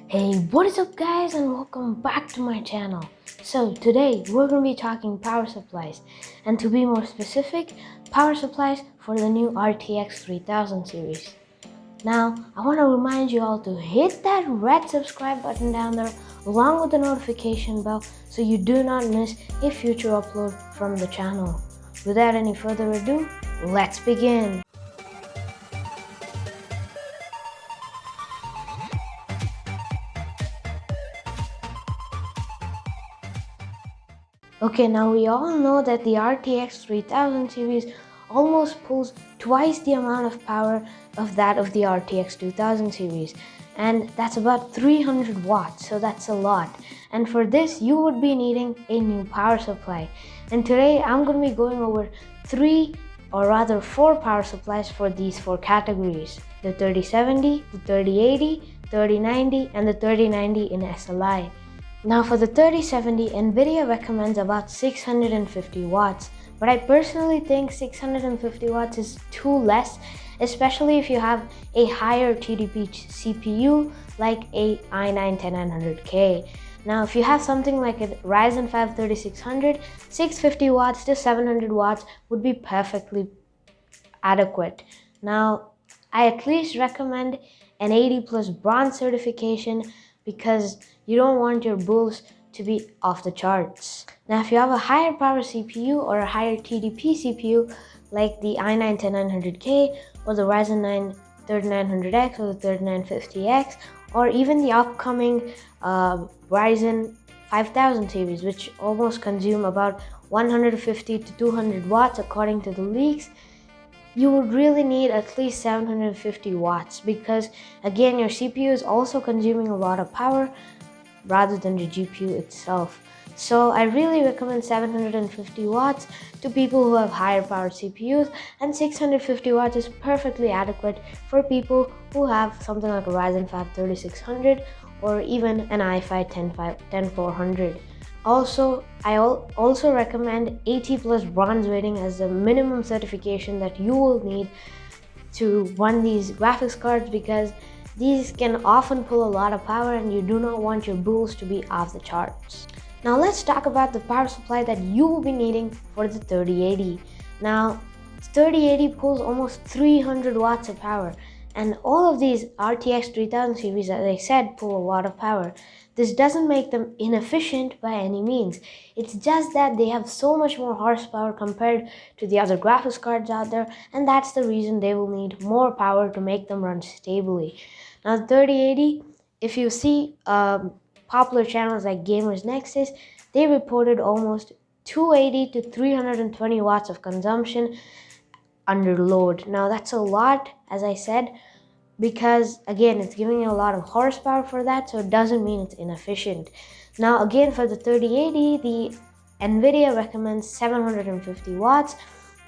Hey, what is up guys, and welcome back to my channel. So today we're going to be talking power supplies, and to be more specific, power supplies for the new RTX 3000 series. Now I want to remind you all to hit that red subscribe button down there along with the notification bell so you do not miss a future upload from the channel. Without any further ado, let's begin. Okay, now we all know that the RTX 3000 series almost pulls twice the amount of power of that of the RTX 2000 series, and that's about 300 watts, so that's a lot. And for this you would be needing a new power supply. And today I'm going to be going over four power supplies for these four categories: the 3070, the 3080, 3090 and the 3090 in SLI. Now for the 3070, Nvidia recommends about 650 watts, but I personally think 650 watts is too less, especially if you have a higher TDP CPU like a i9-10900K. Now if you have something like a Ryzen 5 3600, 650 watts to 700 watts would be perfectly adequate. Now I at least recommend an 80 plus bronze certification because you don't want your bulls to be off the charts. Now if you have a higher power CPU or a higher TDP CPU like the i9-10900K or the Ryzen 9 3900X or the 3950X or even the upcoming Ryzen 5000 series, which almost consume about 150 to 200 watts according to the leaks, you would really need at least 750 watts because again your CPU is also consuming a lot of power rather than the GPU itself. So I really recommend 750 watts to people who have higher power CPUs, and 650 watts is perfectly adequate for people who have something like a Ryzen 5 3600 or even an i5 10400. Also, I also recommend 80 plus bronze rating as the minimum certification that you will need to run these graphics cards because these can often pull a lot of power and you do not want your bulls to be off the charts. Now let's talk about the power supply that you will be needing for the 3080. Now 3080 pulls almost 300 watts of power, and all of these RTX 3000 series, as I said, pull a lot of power. This doesn't make them inefficient by any means. It's just that they have so much more horsepower compared to the other graphics cards out there, and that's the reason they will need more power to make them run stably. Now 3080, if you see popular channels like Gamers Nexus, they reported almost 280 to 320 watts of consumption under load. Now that's a lot, as I said, because again it's giving you a lot of horsepower for that, so it doesn't mean it's inefficient. Now again for the 3080, the Nvidia recommends 750 watts,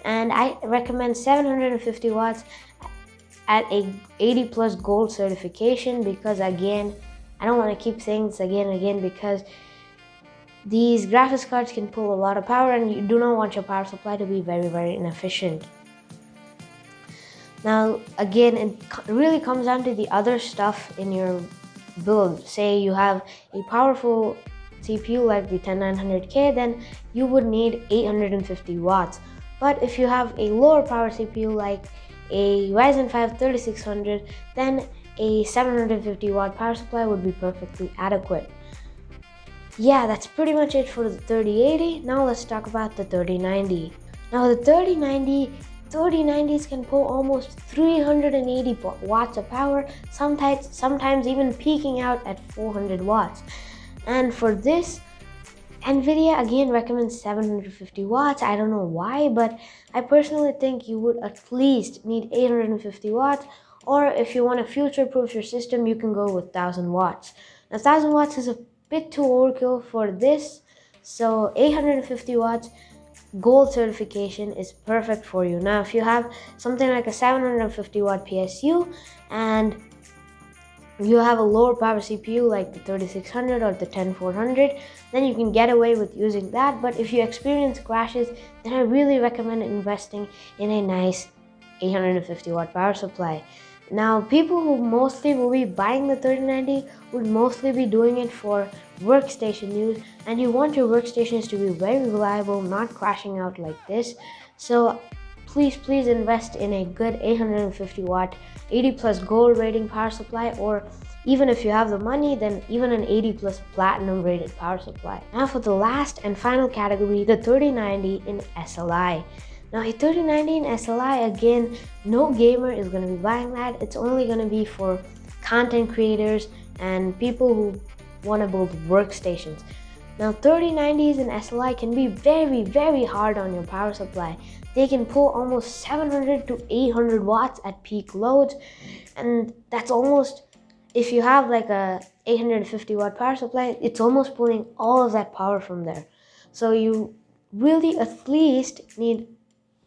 and I recommend 750 watts at a 80 plus gold certification because again, I don't want to keep saying this again and again because these graphics cards can pull a lot of power and you do not want your power supply to be very inefficient. Now again, it really comes down to the other stuff in your build. Say you have a powerful CPU like the 10900K, then you would need 850 watts. But if you have a lower power CPU like a Ryzen 5 3600, then a 750 watt power supply would be perfectly adequate. Yeah, that's pretty much it for the 3080. Now let's talk about the 3090. Now the 3090s can pull almost 380 watts of power, sometimes even peaking out at 400 watts. And for this, Nvidia again recommends 750 watts. I don't know why, but I personally think you would at least need 850 watts, or if you want to future-proof your system, you can go with 1000 watts. Now 1000 watts is a bit too overkill for this, so 850 watts gold certification is perfect for you. Now if you have something like a 750 watt PSU and you have a lower power CPU like the 3600 or the 10400, then you can get away with using that. But if you experience crashes, then I really recommend investing in a nice 850 watt power supply. Now, people who mostly will be buying the 3090 would mostly be doing it for workstation use, and you want your workstations to be very reliable, not crashing out like this. So please invest in a good 850 watt 80 plus gold rating power supply, or even if you have the money, then even an 80 plus platinum rated power supply. Now for the last and final category, the 3090 in SLI. Now a 3090 in SLI, again, no gamer is going to be buying that. It's only going to be for content creators and people who want to build workstations. Now 3090s in SLI can be very hard on your power supply. They can pull almost 700 to 800 watts at peak loads, and that's almost, if you have like a 850 watt power supply, it's almost pulling all of that power from there. So you really at least need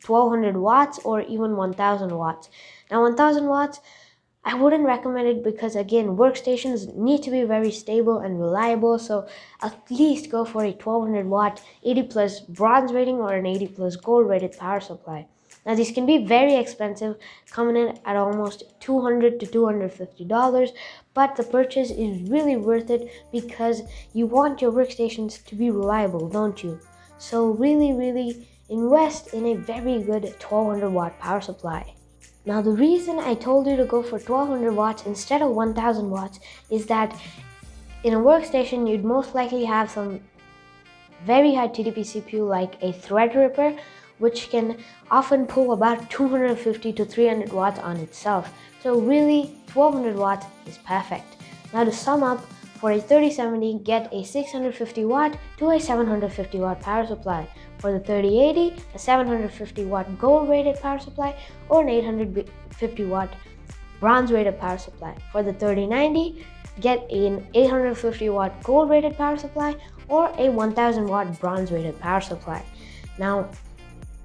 1200 watts or even 1000 watts. Now 1000 watts, I wouldn't recommend it because again, workstations need to be very stable and reliable, so at least go for a 1200 watt 80 plus bronze rating or an 80 plus gold rated power supply. Now these can be very expensive, coming in at almost $200 to $250, but the purchase is really worth it because you want your workstations to be reliable, don't you? So really invest in a very good 1200 watt power supply. Now the reason I told you to go for 1200 watts instead of 1000 watts is that in a workstation you'd most likely have some very high TDP CPU like a Threadripper, which can often pull about 250 to 300 watts on itself. So really 1200 watts is perfect. Now to sum up, for a 3070, get a 650 watt to a 750 watt power supply. For the 3080, a 750 watt gold rated power supply or an 850 watt bronze rated power supply. For the 3090, get an 850 watt gold rated power supply or a 1000 watt bronze rated power supply. Now,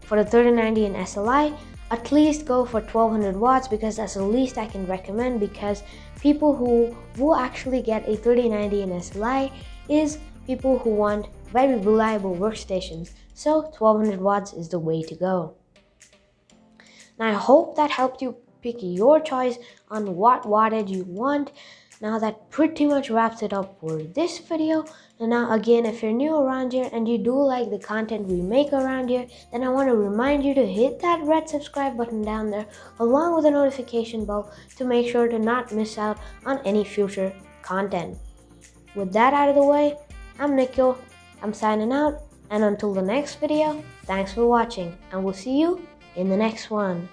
for the 3090 in SLI, at least go for 1200 watts because that's the least I can recommend, because people who will actually get a 3090 in SLI is people who want very reliable workstations. So 1200 watts is the way to go. Now I hope that helped you pick your choice on what wattage you want. Now that pretty much wraps it up for this video. And now again, if you're new around here and you do like the content we make around here, then I want to remind you to hit that red subscribe button down there along with the notification bell to make sure to not miss out on any future content. With that out of the way, I'm Nikhil, I'm signing out, and until the next video, thanks for watching and we'll see you in the next one.